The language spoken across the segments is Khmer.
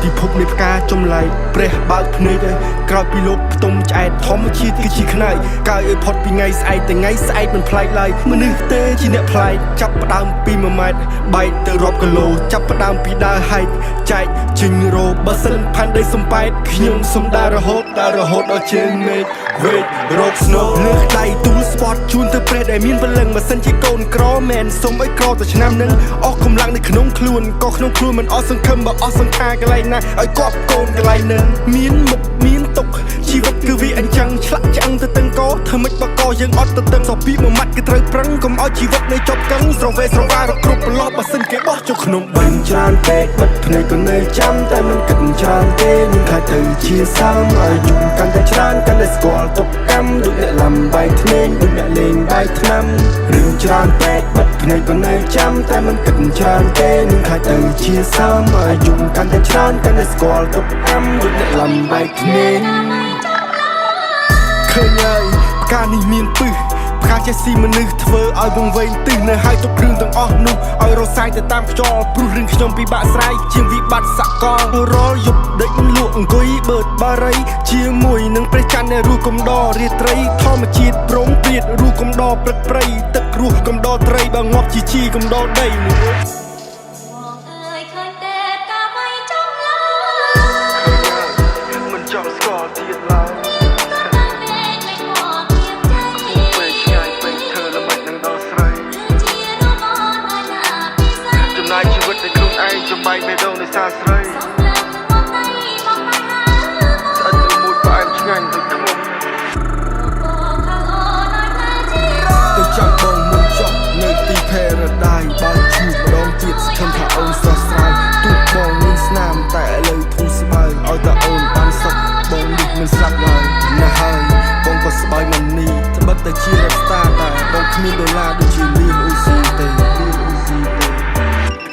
ពិភពនៃផ្កាចំឡៃព្រះបើកភ្នែកក្រោយពីលោកផ្ទុំឆ្អែតធម្មជាតិគឺជាខ្នើយកាយឲ្យផុតពីថ្ងៃស្អែកតែថ្ងៃស្អែកមិនប្លែកឡើយមនុស្សទេជាអ្នកប្លែកចាប់ផ្ដើមពី1ម៉ែត្របែកទៅរាប់គីឡូចាប់ផ្ដើមពីដើរហែកចែកចេញរោបើសិនផាន់ដីសំបែតខ្ញុំសុំដើររហូតដល់ជើងមេឃវេករកស្នូលើដៃទូលស្ពតជូនទៅព្រះដែលមានពលឹងម៉ាស៊ីនជាកូនក្រមែនសុំឲ្យក្រទៅឆ្នាំនឹងអស់កម្លាំងនៅក្នុងខ្លួនក៏ក្នុងខ្លួនមិនអស់សង្ឃឹមបើអស់សង្ខារកន្លែងណាឲ្យគប់កូនកន្លែងនឹងមានមុខមានទុកជីវិតគឺវាអញ្ចឹងឆ្លាក់ឆ្អឹងទៅទាំងកធ្វើមិនបកកយើងអត់ទៅទាំងសពីមួយម៉ាត់គឺត្រូវប្រឹងកុំឲ្យជីវិតនៅចប់កឹងស្រវេស្រវារគ្រប់ប្រឡោះបើសិនគេបោះចូលក្នុងបឹងច្រើនពេកបិទភ្នែកក៏នៅចាំតែមិនគិតច្រើនទេនឹងខ្លាចទៅជាសាមឲ្យយំកាន់តែច្រើនកាន់តែស្គាល់ទុកកម្មដូចអ្នកលំបាយធ្នេញដូចអ្នកលេងបាយថ្នាំរឿងច្រើនពេកបិទភ្នែកក៏នៅចាំតែមិនគិតច្រើនទេនឹងខ្លាចទៅជាសាមឲ្យយំកាន់តែច្រើនកាន់តែស្គាល់ទុកកម្មដូចអ្នកលំបាយធ្នេញឃើញហើយផ្កានេះមានពឹសផ្កាចេះស៊ីមនុស្សធ្វើឲ្យវងវែងទិសនៅហើយទុកគ្រឿងទាំងអស់នោះឲ្យរសាយទៅតាមខ្យល់ព្រោះរឿងខ្ញុំពិបាកស្រាយជាងវិបត្តិសកលរាល់យប់ដេកលក់អង្គុយបឺតបារីជាមួយនឹងព្រះច័ន្ទនៃរូកំដររាត្រីធម្មជាតិព្រមព្រៀតរូកំដរព្រឹកព្រៃទឹករស់កំដរត្រីបើងាប់ជីកំដរដីមិនចង់ស្គាល់ទៀតឡើយជីវិតនៃខ្លួនឯងចំបែកបេះដូងនៃសាស្រីស្អិតមួយផ្អែមឆ្ងាញ់ដូចខ្ញុំទៅចាំបងមុនចប់នៅទី Paradise បើជួបម្ដងទៀតស្ខឹមថាអូនស្រស់ស្រាយទូកបងមានស្នាមតែឥឡូវធូរស្បើយឲ្យតែអូនបានសុខបងនេះមិនស្លាប់ឡើយណាស់ហើយបងក៏ស្បើយមិននេះត្បិតតែជារ៉េបស្តាតែបងគ្មានដុល្លារដូចជាលីនអ៊ូស៊ីទេ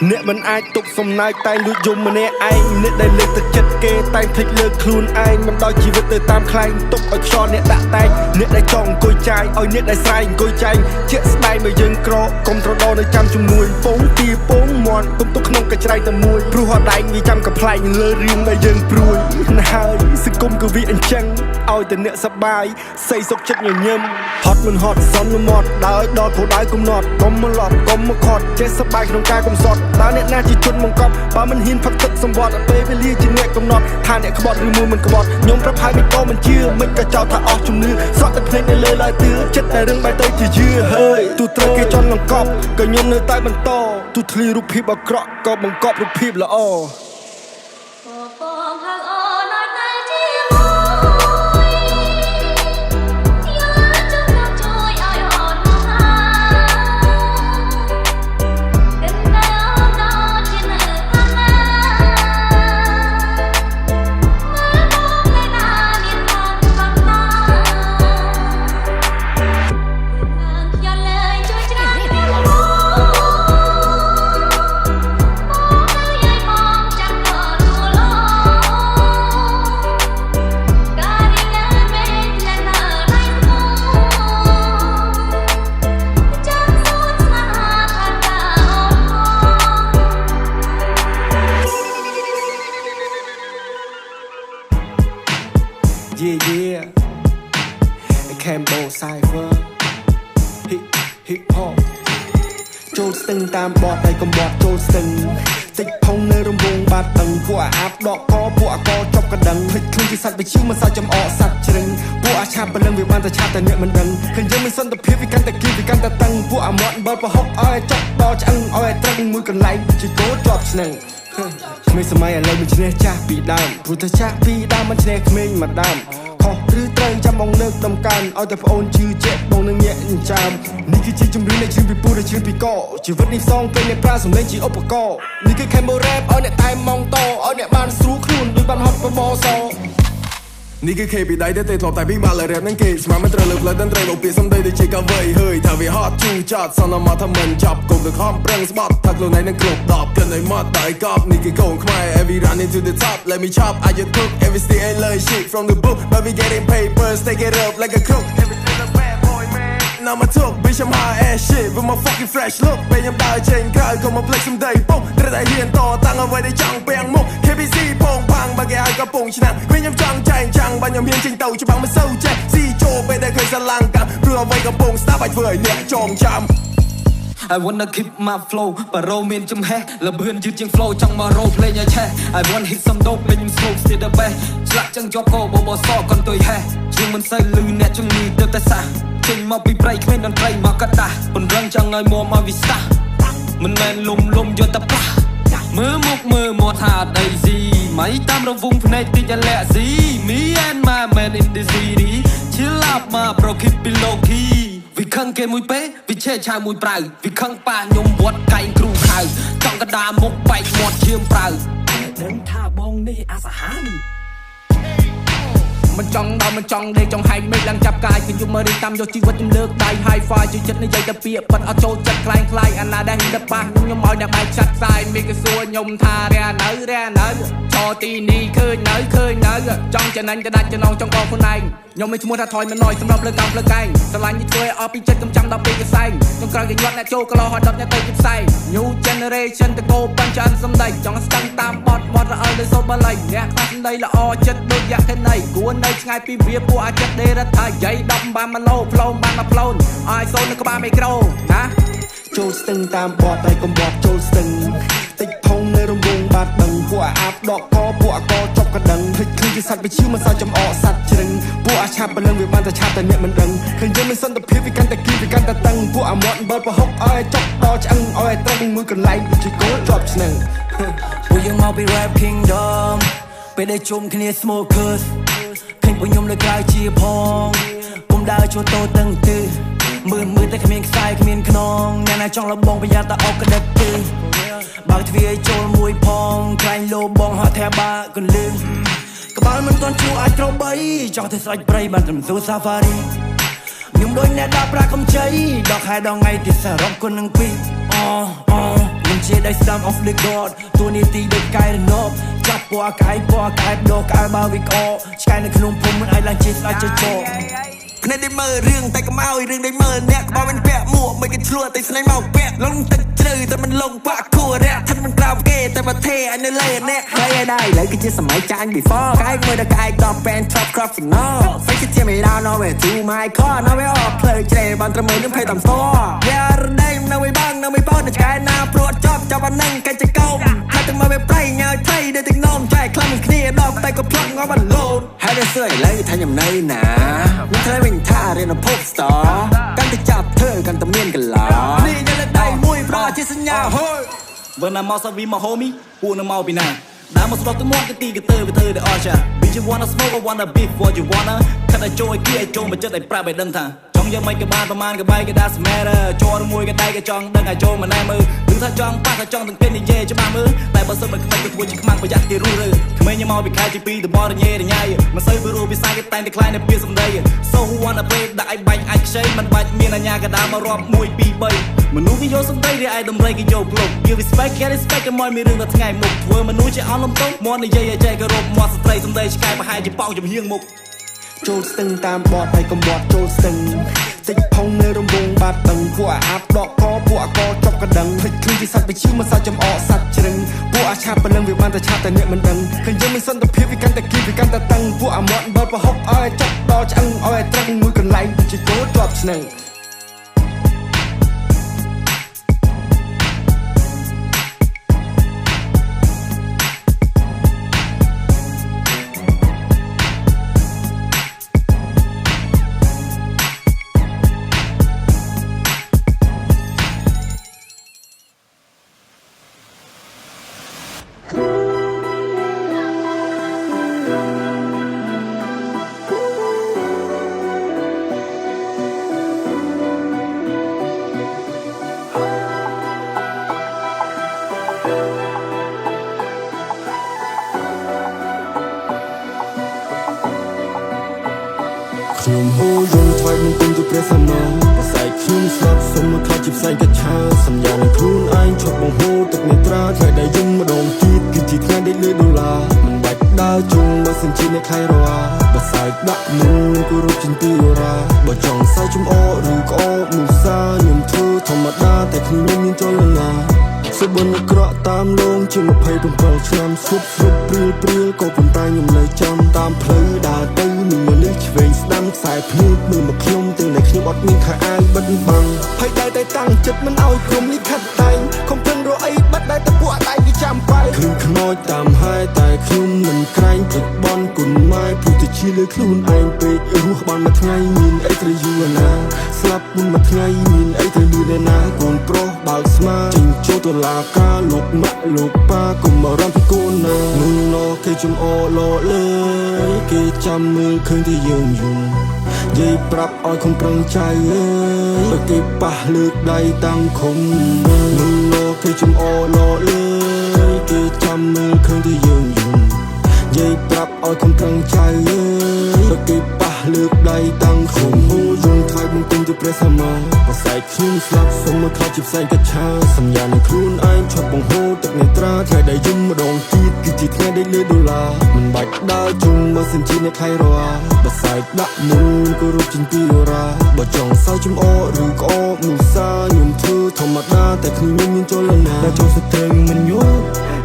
អ្នកមិនអាចទុកសំណាយតែលួចយំម្នាក់ឯងអ្នកដែលលើកទឹកចិត្តគេតែភ្លេចលើកខ្លួនឯងមិនដល់ជីវិតទៅតាមខ្លែងទុកឲ្យខ្យល់អ្នកដាក់តែងអ្នកដែលចង់អង្គុយចាយឲ្យអ្នកដែលស្រែកអង្គុយចាយជាក់ស្ដែងបើយើងក្រកុំត្រដោនៅចាំជំនួយពងទាពងមាន់ទុំទុកក្នុងកញ្ច្រៃតែមួយព្រោះហត់ដែងវាចាំកំ ប្លែកលើរឿងដែលយើងព្រួយណាស់ហើយសង្គមក៏វាអញ្ចឹងឲ្យតែអ្នកសប្បាយស័យសុខចិត្តញញឹមហត់មិនហត់សន្មត់ដើរដល់គោលដៅកំណត់កុំមកឡប់កុំមកខត់ចេះសប្បាយក្នុងការកំសត់តើអ្នកណាជាជនបង្កប់បើមិនហ៊ានផឹកទឹកសម្បត្តិពេលវេលាជាអ្នកកំណត់ថាអ្នកក្បត់ឬមួយមិនក្បត់ខ្ញុំប្រាប់ហើយមិនក៏មិនជឿមិនក៏ចោទថាអស់ជំនឿសក់តែភ្នែកនៅលើឡើយទឿចិត្តតែរឿងបែកទៅជាយឺហើយទូត្រូវគេចន់បង្កប់ក៏ខ្ញុំនៅតែបន្តទូធ្លីរូបភាពអាក្រក់ក៏បង្កប់រូបភាពល្អYeah, Cambo Cypher Hip Hop ចូលស្ទឹងតាមបទតែកំបត់ចូលស្ទឹងតិចផុងនៅរង្វង់បាត់តឹងពួកអាប់ដកកពួកអកចប់កណ្ដឹងភ្លេចខ្លួនជាសត្វវិជ្ជាមិនសើចចំអកសត្វជ្រឹងពួកអាឆាប់ពលឹងវាបានតែឆាប់តែអ្នកមិនដឹងឃើញយើងមានសន្តិភាពវាកាន់តែគីវាកាន់តែតឹងពួកអាមាត់បើប្រហុកឲ្យចប់ដល់ឆ្អឹងឲ្យត្រឹងមួយកន្លែងជាគោជាប់ឆ្នឹងក្មេងសម័យឥឡូវមិនឈ្នះចាស់ពីដើមព្រោះតែចាស់ពីដើមមិនឈ្នះក្មេងមកដើមខុសឬត្រូវចាំបងលើកដំកើងឲ្យតែប្អូនជឿជាក់បងនឹងញាក់អញ្ចាំនេះគឺជាជំរឿននៃជឿពីពូដែលជឿពីកជីវិតនេះផ្សងពេលអ្នកប្រើសម្លេងជាឧបករណ៍នេះគឺ Cambo Rap ឲ្យអ្នកតែម៉ងតឲ្យអ្នកបានស្រួលខ្លួនដូចបានហត់បបសនេះគឺ K ពីដៃទៅធ្លាប់តែពីបាល់រ៉េបនឹងគេស្មានមិនត្រូវលើកលើតន្ត្រីមកពីសំដីដូចជាកាវៃហើយថាវាហត់ជូចត់សន្មតថាមិនចាប់គុំទៅខំប្រឹងស្បត់ថាខ្លួនឯងនឹងគ្រប់ដប់គិនឲ្យមកតែកប់នេះគឺកូនខ្មែរ every running to the top let me chop I just took every still ain't learn shit from the book but we getting papers take it up like a crook every still a bad boy man now my talk, bitch, I'm high ass shit with my fucking fresh look. Bây nhầm đợi trên cài, còn một plek someday, boom. Trở lại hiền to, tăng ở vậy để chẳng bèn mốc. KBC, bông bang, bà ghé ai cả bông chân nàng. Bây nhầm chẳng chàng chàng, bà nhầm hiền trình tàu cho bằng mà sâu chè. Si chô, bây đây khởi ra lăng cam. Rửa vây cả bông, star bạch vời, nhẹ tròn chạm. I wanna keep my flow, but roll me in chum hair. La bươn dư ching flow trong mà role play nhà che. I want hit some dope, bên smoke still the best. Slap chân job cô bo so con tôi hair. Chừng mình say lư nè chung ni được ta sa. Chừng mau bị break men on play mà cắt ta. Bần răng chẳng ai mua mà vista. Mình men lum vô tập pa. Mưa một hạt đầy gì. Mấy tam đâu vùng này thìจะlẹ gì. Me and my man in the city. Chill up mà bro keep it low key. វាខឹងគេមួយពេវាឆេឆាមួយប្រៅវាខឹងប៉ាខ្ញុំវត្តកែងគ្រូខៅចង់កដាមុខបែកមាត់ឈាមប្រៅដឹងថាបងនេះអាសាហានមិនចង់ដល់មិនចង់ដេកចង់ហែកមេឃឡើងចាប់កាយខ្ញុំមករីតាមយកជីវិតខ្ញុំលើកដៃ high five ជួយចិត្តនិយាយតែពាក្យប៉ិនអត់ចូលចិត្តខ្លាំងខ្លាយអាណាដែលហ៊ានទៅប៉ះខ្ញុំឲ្យអ្នកបែកចាត់ខ្សែមេគេសួរខ្ញុំថារានៅចោទីនេះឃើញនៅចង់ចំណេញទៅដាច់ចំណងចង់បងខ្លួនឯងខ្ញុំមានឈ្មោះថាថយមិនណយសម្រាប់លើកកម្មលើកែងស្រឡាញ់នេះធ្វើឲ្យអស់ពីចិត្តខ្ញុំចាំដល់ពេលកសែងខ្ញុំក្រោយគេញាត់អ្នកចូលកលោហើយដុតអ្នកទៅជាផ្សែង New generation តកោប៉ាន់ចានសំដីចង់ស្ទឹងតាមបត់រអិលដោយសូបលៃអ្នកខ្លះសំដីល្អចិត្តដូចយ៉ាក់ទេណៃគួរនៅឆ្ងាយពីវាពួកអាចចិត្តដេរថាយាយ10បាន1ឡូផ្លូវបាន1ផ្លូនឲ្យសូននៅក្បាលមីក្រូណាចូលស្ទឹងតាមបត់តែកំបត់ចូលស្ទឹងតិចផុងនៅរង្វង់បាត់ដឹងពួកអាបដកកពួកអកចប់កណ្ដឹងឃើញឃើញជាសត្វវិឈឺមិនសោះចំអកសត្វជ្រឹងពួកអាឆាប់បលឹងវាបានតែឆាប់តែអ្នកមិនដឹងឃើញយើងមានសន្តិភាពវាកាន់តែគីវាកាន់តែតឹងពួកអាមាត់បើប្រហុកឲ្យចប់តឆ្អឹងឲ្យត្រង់មួយកន្លែងដូចជាគោជាប់ឆ្នាំងពួកយើងមកពី rap kingdom ពេលដែលជុំគ្នា smokers ឃើញពួកខ្ញុំលើក្រៅជាផងពុំដើរចូលតោតឹងទិសមើលតែគ្មានខ្សែគ្មានខ្នងអ្នកណាចង់លបងប្រយ័ត្នតែអុកក្តិតទេបើកទ្វារចូលមួយផងខ្លាញ់លោបងហត់ថាបាកន្លឹងក្បាលមិនទាន់ជួអាចក្របីចង់ទៅស្រេចព្រៃបានត្រឹមស៊ូ safari ខ្ញុំដូចអ្នកដាក់ប្រាកំជ័យដល់ខែដល់ថ្ងៃទីសរុបគុណនឹងពីខ្ញុំជាដៃស្ដាំ off the god ទូនីតិដូចកែរណប់ចាប់ពណ៌កាយបដោកៅបើវិកអឆ្កែនៅក្នុងភូមិមិនឲ្យឡើងជាស្ដាច់ចចភ្នែកដែលមើលរឿងតែកុំឲ្យរឿងដែលមើលអ្នកក្បាលមិនពាក់មួកមិនគេឆ្លួតែស្នេហ៍មកពាក់លងទឹកជ្រៅតែមិនលងបាក់គួររះថាមិនក្រៅគេតែប្រទេឲ្យនៅលើអ្នកហើយឯដែរឥឡូវគឺជាសម័យចាញ់ before កាយមើលតែកាយដល់ band top crop signal face it ไม่ได้ no way to my car no way off ផ្លូវជ្រែបានត្រឹមនឹងភ័យតាមសវារដេមនៅមិនបងនៅមិនបងតែឆ្កែណាព្រួតចាប់ចាប់អានឹងកាច់ចកោមហើយទាំងមកវាប្រៃញ៉ៅថៃដែលទាំងនោមចែកខ្លាំងគ្នាដល់តែក៏ផ្លឹកងល់បានលោតហើយដែលសើឥឡូវថាខ្ញុំនៅណាមិនធ្វើវិញថារៀន pop star កាន់តែចាប់ធ្វើកាន់តែមានកន្លានេះយកលើដៃមួយប្រជាសញ្ញាហូយបើណាមកសាវីមក homie ពួកនៅមកពីណាដើមមកស្រុកទៅមកទីកទៅវាធ្វើតែអស់ចា Bitch you wanna smoke or wanna beef what you wanna ខិតឲ្យចូលឲ្យគីឲ្យចូលមកចិត្តឲ្យប្រាប់ឲ្យដឹងថាចង់យកមិនក៏បានប្រមាណក៏បាយក៏ដាក់ smatter ចូលមួយក៏ដៃក៏ចង់ដឹងឲ្យចូលមកណែមើលគឺថាចង់ប៉ះថាចង់ទាំងពេលនិយាយច្បាស់មើលតែបើសិនមិនខ្មិចក៏ធ្វើជាខ្មាំងប្រយ័ត្នគេរស់រើក្មេងញ៉ាំមកពីខែទី2តំបន់រញ៉េរញ៉ៃមិនសូវពីរੂពីសាយគេតែងតែខ្លាយនៅពីសំដី So who wanna play ដាក់ឲ្យបាញ់អាចខ្ចីមិនបាច់មានអាញាក៏ដើរមករាប់1 2 3មនុស្សគេយកសំដីរីឯដំរីគេយកព្រោះ Give respect get respect ក៏មកមានរឿងដល់ថ្ងៃមុខធ្វើមនុស្សជាអន់លំទោមកនិយាយឲ្យចែកគោរពមកស្ត្រីសំដីឆ្កែប្រហែលជាប៉ោងចំហៀងមុខចូលស្ទឹងតាមបត់តែកំបត់ចូលស្ទឹងតិចផុងនៅរង្វង់បាត់ដឹងពួកអាបដកកពួកអកចប់កណ្ដឹងភ្លេចឃើញជាសត្វវិឈឺមិនសោះចំអកសត្វជ្រឹងពួកអាឆាប់បលឹងវាបានតែឆាប់តែអ្នកមិនដឹងឃើញយើងមានសន្តិភាពវាកាន់តែគីវាកាន់តែតឹងពួកអាមាត់បើប្រហុកឲ្យចប់ដល់ឆ្អឹងឲ្យត្រង់មួយកន្លែងដូចជាគោជាប់ឆ្នាំង ខ្ញុំហូរយំថ្វាយនឹងគុំទៅព្រះសម្មាបស្អែកខ្ញុំស្លាប់សុំមកខ្លាចជាផ្សែងកាឆាសញ្ញានឹងខ្លួនឯងឈប់បង្ហូរទឹកនេត្រាថ្ងៃដែលយំម្ដងទៀតគឺជាថ្ងៃដែលលើដុល្លារមិនបាច់ដើរជុំបើសិនជាអ្នកខៃរ៉ាបស្អែកដាក់មុនគោរពចិនទីអូរ៉ាបើចង់សើចចំអកឬក្អកមុសាខ្ញុំធ្វើធម្មតាតែខ្ញុំមានចលនាសុបិនក្រក់តាមលងជា27ឆ្នាំសុបព្រៀលក៏ប៉ុន្តែខ្ញុំនៅចាំតាមផ្លូវដើរទៅមានមនុស្សឆ្វេងស្ដាំខ្សែភ្នែកមើលមកខ្ញុំទាំងដែលខ្ញុំអត់មានខោអាវបិទបាំងភ័យតែតាំងចិត្តមិនឲ្យក្រុមលិខិតតែងខំប្រឹងរកអីបាត់តែតពួកតែវាចាំបែកឃើញខ្មោចតាមហាយតែខ្ញុំមិនក្រែងព្រឹកបនគុណម៉ែព្រោះតែជាលើខ្លួនឯងពេករស់បានមួយថ្ងៃមានអីត្រូវយូរណាស្លាប់មុនមួយថ្ងៃមានអីត្រូវលឿនណាកូនប្រុសបើកស្មាចេញចូលតុលាការលោកម៉ាក់លោកប៉ាកុំបារម្ភពីកូនណាមុនណគេចំអលលើគេចាំមើលឃើញតែយើងយំនិយាយប្រាប់ឲ្យខំប្រឹងចៅអើយបើគេប៉ះលើកដៃតាំងខំមុនណគេចំអលលើគេចាំមើលឃើញតែយើងយំនិយាយប្រាប់ឲ្យខំប្រឹងចៅអើយបើគេប៉ះលើកដៃតាំងខំហូរយំថ្វាយបង្គំទៅព្រះសម្មាបស្អែកខ្ញុំស្លាប់សុំមកខ្លាចជាផ្សែងកាឆាសញ្ញានឹងខ្លួនឯងឈប់បង្ហូរទឹកនេត្រាថ្ងៃដែលយំម្ដងទៀតគឺជាថ្ងៃដែលលើដុល្លារមិនបាច់ដើរជុំបើសិនជាអ្នកខៃរ៉ាបស្អែកដាក់មុនគោរពចិនទីអូរ៉ាបើចង់សើចចំអកឬក្អកមុសាខ្ញុំធ្វើធម្មតាតែខ្ញុំមានចលនាដែលចូលស្ទើរមិនយល់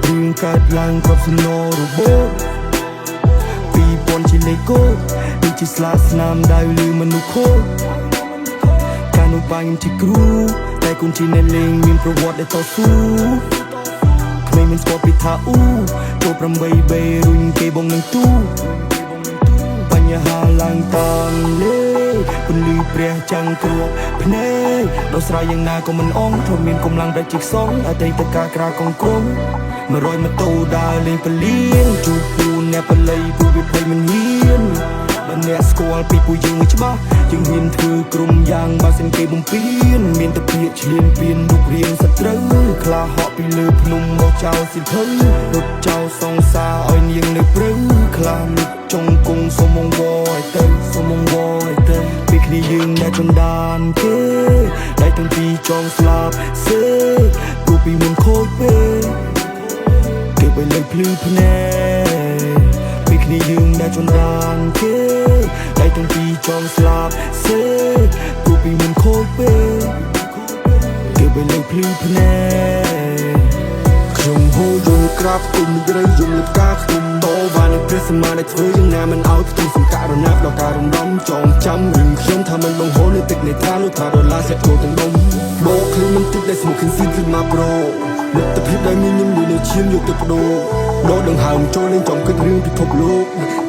រឿងកើតឡើងគ្រាប់សំណរបូត2000ជាលេខកូដដូចជាស្លាកស្នាមដៅលើមនុស្សខូចកាលនោះបាញ់ជាគ្រូតែគុំជាអ្នកលេងមានប្រវត្តិដែលតស៊ូក្មេងមិនស្គាល់ពីថាអ៊ូចូល8បេរុញគេបងនឹងទូបញ្ហាឡើងតាមលេពន្លឺព្រះចាំងគ្រាប់ភ្នែកដោះស្រាយយ៉ាងណាក៏មិនអងធ្លាប់មានកម្លាំងដែលជីកសងអតីតកាលក្រៅកងក្រុម100ម៉ូតូដើរលេងពលានជួបពូនអ្នកបល័យពូវាភ័យមិនហ៊ានបើអ្នកស្គាល់ពីពូយើងច្បាស់យើងហ៊ានធ្វើក្រុមយ៉ាងបើសិនគេបំពេញមានតែពាក្យឆ្លៀនពៀនរូបរាងសត្រូវខ្លាហក់ពីលើភ្នំមកចោលសិភៅរត់ចោលសងសាឲ្យនាងនៅព្រៅខ្លានឹកចុងគង់សុំងវឲ្យទៅសុំងវឲ្យទៅពីគ្នាយើងដែលចន្តានគេដែលទាំងពីរចងស្លាប់សេគូពីមុនខូចពេកគេបីលេងភ្លឺភ្នែកពីគ្នាយើងដែលចន្តានគេដែលទាំងពីរចងស្លាប់សេគូពីមុនខូចពេកគេបីលេងភ្លឺភ្នែកខ្ញុំហូរយំក្រាបគុំរៃយំលឹកការខ្ញុំតវ៉ានឹងព្រះសម្មាដែលធ្វើយ៉ាងណាមិនឲ្យផ្ទុំសង្ការណាដល់ការរំដំចងចាំរឿងខ្ញុំថាមិនបង្ហូរនៅទឹកនេត្រានោះថាដុល្លារសេះគោទាំងដុំបោកឃើញមិនទឹកដែលស្មុគឃើញស៊ីគឺមកប្រូមិត្តភាពដែលមានខ្ញុំនៅឈាមយកទៅបដូរដកដង្ហើមចូលលេងចង់គិតរឿងពិភពលោក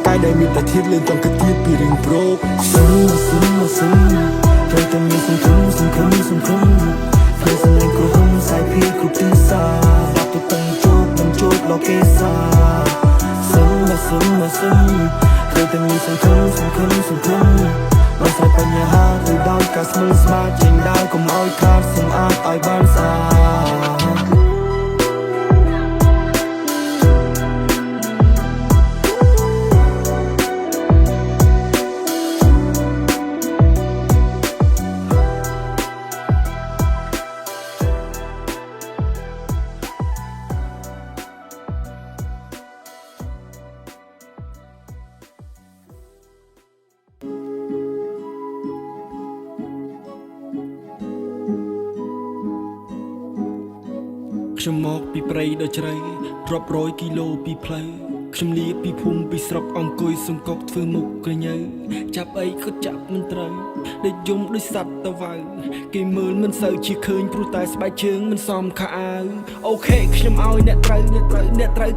កាយដែលមានតែធាតុលេងចង់គិតទៀតពីរឿងប្រោកសុំត្រូវតែមានសង្ឃឹមធ្វើសលេងក្រុមសាយភីគ្រប់ទិសាដាក់ទៅតាំងជោគមិនជោគលោកេសាសុំត្រូវតែមានសង្ឃឹមបើស្រីបញ្ហាឬដោយការស្មើស្មាតចេញដើរកុំឲ្យខាតសម្អាតឲ្យបានស្អាតខ្ញុំមកពីព្រៃដ៏ជ្រៅរាប់រយគីឡូពីផ្លូវខ្ញុំលាពីភូមិពីស្រុកអង្គុយសង្កុកធ្វើមុខក្រញើចាប់អីក៏ចាប់មិនត្រូវដេកយំដូចសត្វតវ៉ៅគេមើលមិនសូវជាឃើញព្រោះតែស្បែកជើងមិនសមខោអាវអូខេខ្ញុំឲ្យអ្នកត្រូវ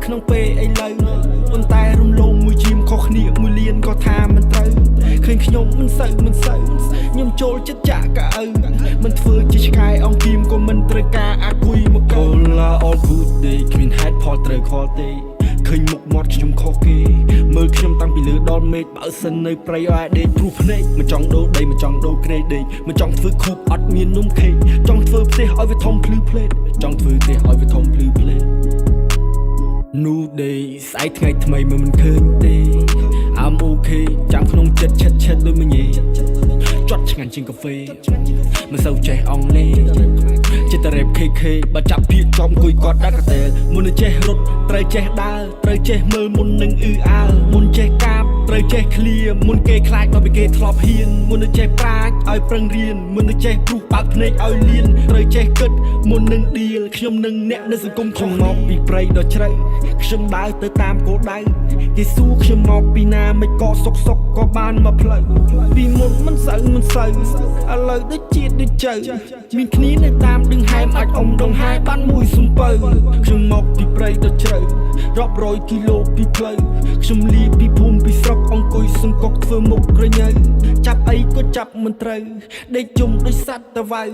ក្នុងពេលឥឡូវប៉ុន្តែរំលងមួយយាមខុសគ្នាមួយលានក៏ថាមិនត្រូវឃើញខ្ញុំមិនសូវខ្ញុំចូលចិត្តចាក់កៅអៅមិនធ្វើជាឆ្កែអង្គគៀមក៏មិនត្រូវការអាគុយមកកូឡា all good day គ្មានហេតុផលត្រូវខលទេឃើញមុខមាត់ខ្ញុំខុសគេមើលខ្ញុំតាំងពីលើដល់មេឃបើសិននៅព្រៃឲ្យដេកព្រោះភ្នែកមិនចង់ដូរដីមិនចង់ដូរក្រេដេកមិនចង់ធ្វើខូបអត់មាននំខេកចង់ធ្វើផ្ទះឲ្យវាធំភ្លឺផ្លេតNew day ស្អែកថ្ងៃថ្មីមើលមិនឃើញទេ I'm okay ចាំក្នុងចិត្តឆិតដូចមញ៉េ ហ្វេមិនសូវចេះអង់គ្លេសចិត្តតែរ៉េប KK បើចាប់ពាក្យចំគួយគាត់ដាក់កតេលមុននឹងចេះរត់ត្រូវចេះដើរត្រូវចេះមើលមុននឹងអ៊ឺអើមុនចេះកាបត្រូវចេះឃ្លាមុនគេខ្លាចដល់ពីគេធ្លាប់ហ៊ានមុននឹងចេះប្រាជ្ញឲ្យប្រឹងរៀនមុននឹងចេះព្រុសបើកភ្នែកឲ្យលៀនត្រូវចេះគិតមុននឹងឌីលខ្ញុំនឹងអ្នកនៅសង្គមខ្ញុំមកពីព្រៃដ៏ជ្រៅខ្ញុំដើរទៅតាមគោលដៅគេសួរខ្ញុំមកពីណាមិនក៏សុកក៏បានមកផ្លូវពីមុនមិនសូវឥឡូវដូចជាតិដូចចៅមានគ្នានៅតាមดึងហែមអាចអុំដងហែបានមួយសំពៅខ្ញុំមកពីព្រៃដ៏ជ្រៅរាប់រយគីឡូពីផ្លូវខ្ញុំលីពីភូមិពីស្រុកអង្គុយសង្កុកធ្វើមុខក្រញ៉ៅចាប់អីក៏ចាប់មិនត្រូវដេកជុំដូចសត្វតវ៉ៅ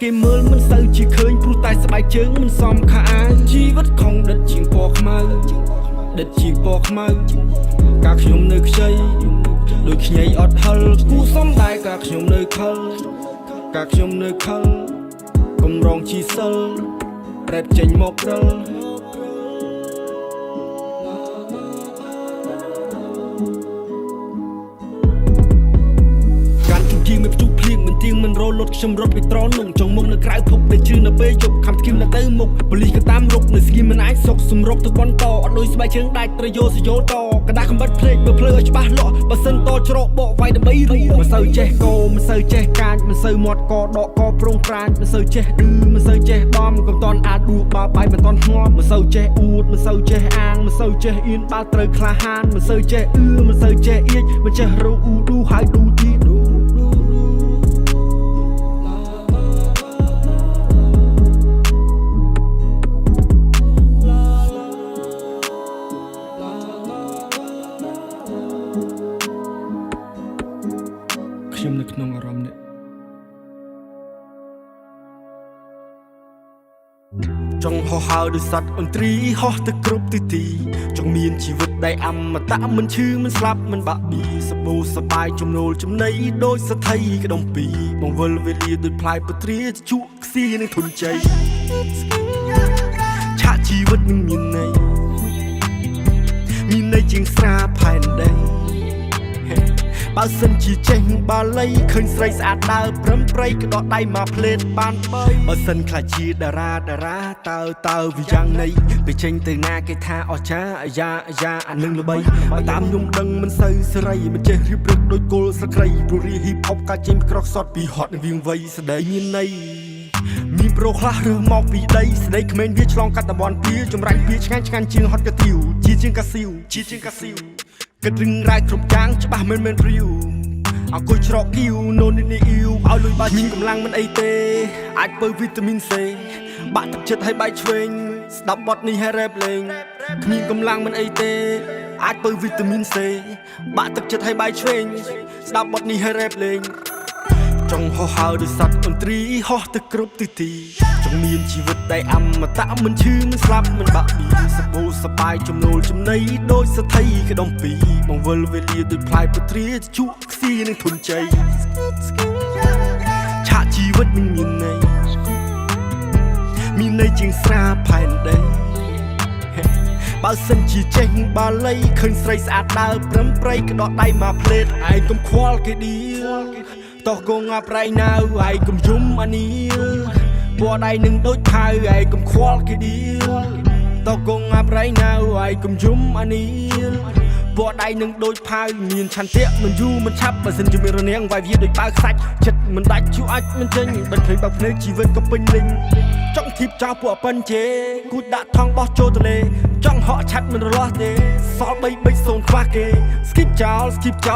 គេមើលមិនសូវជាឃើញព្រោះតែស្បែកជើងមិនសមខោអាវជីវិតខំដិតជាងពណ៌ខ្មៅដិតជាងពណ៌ខ្មៅកាលខ្ញុំនៅខ្ចីដូចខ្ញីអត់ហិលគូសំដែរកាលខ្ញុំនៅខលកាលខ្ញុំនៅខលកុំរងជីសិលប្រែបចេញមករិលជាងមិនភ្ជុកភ្លៀងមិនទៀងមិនរលត់ខ្ញុំរត់ពីត្រនងចង់មុខនៅក្រៅភពដែលជឿនៅពេលជប់ខំស្គីមនៅទៅមុខប៉ូលីសក៏តាមរុកនៅស្គីមមិនអាចសុកសម្រុកទៅបនតអត់ដូចស្បែកជើងដាច់ត្រូវយោសយោតកដាស់កំបិតភ្លេចបើភ្លើឲ្យច្បាស់លាស់បើសិនតច្រកបកវាយដើម្បីរੂមិនសូវចេះកោមិនសូវចេះកាចមិនសូវមាត់កដកកប្រងប្រាជ្ញមិនសូវចេះឌឺមិនសូវចេះដំកុំតន់អាចដួលបើបាយមិនតន់ធ្ងន់មិនសូវចេះអួតមិនសូវចេះអាងមិនសូវចេះអៀនបើត្រូវក្លាហានមិនសូវចេះមិនសូវចេះអៀចមិនចេះរੂឌូហើយឌូទីខ្ញុំនៅក្នុងអារម្មណ៍នេះចង់ហោះហើរដោយសត្វអន្ត្រីហោះទៅគ្រប់ទិសទីចង់មានជីវិតដែលអមតៈមិនឈឺមិនស្លាប់មិនបាក់ប៊ីសបូសបាយចំណូលចំណៃដោយសថីក្ដុំពីបង្វិលវេលាដោយផ្លែពត្រាជក់ខ្សៀនឹងធុនជ័យឆាកជីវិតនឹងមានន័យជាងស្រាផែនដីបើសិនជាចេះបាលីឃើញស្រីស្អាតដើរព្រំព្រៃក៏ដកដៃមកផ្លេតបានបើសិនខ្លាចជាតារាតើវាយ៉ាងណីទៅចេញទៅណាគេថាអស្ចារ្យអាយ៉ាអានឹងល្បីបើតាមខ្ញុំដឹងមិនសូវសេរីមិនចេះរៀបរឹកដូចគល់ស្រក្រីព្រោះរីហ៊ីបហុបកាចេញក្រោះសតពីហត់នឹងវាងវៃស្ដីមានន័យមានប្រូខ្លះរើសមកពីដីស្ដីក្មេងវាឆ្លងកាត់តំបន់ពីចម្រាញ់ពីឆ្ងាញ់ជាងហត់កាទៀវជាងកាស៊ីវគិតរឿងរ៉ាវគ្រប់យ៉ាងច្បាស់មិនមែនព្រីវអង្គុយច្រកគីវណូននេះអ៊ីវឲ្យលុយបាយមានកម្លាំងមិនអីទេអាចបើវីតាមីន C បាក់ទឹកចិត្តឲ្យបាយឆ្វេងស្ដាប់បទនេះឲ្យរ៉េបលេងគ្មានកម្លាំងមិនអីទេអាចបើវីតាមីន C បាក់ទឹកចិត្តឲ្យបាយឆ្វេងស្ដាប់បទនេះឲ្យរ៉េបលេងចង់ហោះហើរដោយសត្វអន្ត្រីហោះទៅគ្រប់ទិសទីចង់មានជីវិតដែលអមតៈមិនឈឺមិនស្លាប់មិនបាក់ប៊ីសបូសបាយចំណូលចំណៃដោយសថីក្ដុំពីបង្វិលវេលាដោយផ្លែពត្រាជក់ខ្សៀនឹងធុនជ័យឆាកជីវិតនឹងមានន័យជាងស្រាផែនដីបើសិនជាចេះបាលីឃើញស្រីស្អាតដើរព្រំព្រៃក៏ដកដៃមកផ្លេតឯងកុំខ្វល់គេឌីតោះកងអាប្រៃណៅឯងកុំយំអានីពណ៌ដៃនឹងដូចថៅឯងកុំខ្វល់គេឌីតោះកងអាប្រៃណៅឯងកុំយំអានីពណ៌ដៃនឹងដូចផៅមានឆន្ទៈមិនយូរមិនឆាប់បើសិនជាមានរនាំងវាយវាដូចបើខ្សាច់ចិត្តមិនដាច់ជួអាចមិនចេញបិទភ្នែកបើភ្នែកជីវិតក៏ពេញលេញចង់ធីបចោលពួកប៉ិនជេគូចដាក់ថងបោះចូលទលេចង់ហក់ឆាត់មិនរលាស់ទេសល់3បិចសូនខ្វះគេ skip ចោ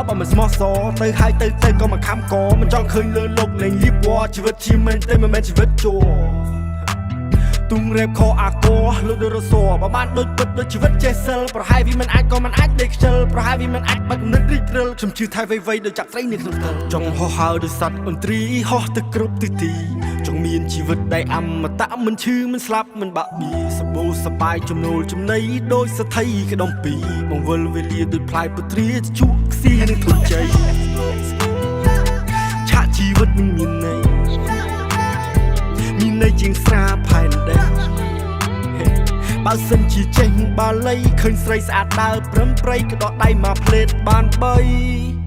លបើមិនស្មោះសរទៅហើយទៅក៏មកខំកមិនចង់ឃើញលើលោកលេងលៀបវ៉ាជីវិតជាមិនទេមិនមែនជីវិតជួទុំរ៉េបខអាកោលោកដូចរស័របើបានដូចពិតដូចជីវិតចេះសិលប្រហែលវាមិនអាចក៏មិនអាចដេកខ្ជិលប្រហែលវាមិនអាចបើគំនិតរីករាលខ្ញុំជឿថាវៃដូចចាប់ស្រីនេះក្នុងទឹកចង់ហោះហើរដោយសត្វអន្ត្រីហោះទៅគ្រប់ទិសទីចង់មានជីវិតដែលអមតៈមិនឈឺមិនស្លាប់មិនបាក់ប៊ីសបូសបាយចំណូលចំណៃដោយសថីក្ដុំពីបង្វិលវេលាដោយផ្លែពត្រាជក់ខ្សៀនឹងធុនជ័យឆាកជីវិតនឹងមានន័យជាងស្រាផែនដីបើសិនជាចេះបាលីឃើញស្រីស្អាតដើរព្រំព្រៃក៏ដកដៃមកផ្លេតបាន3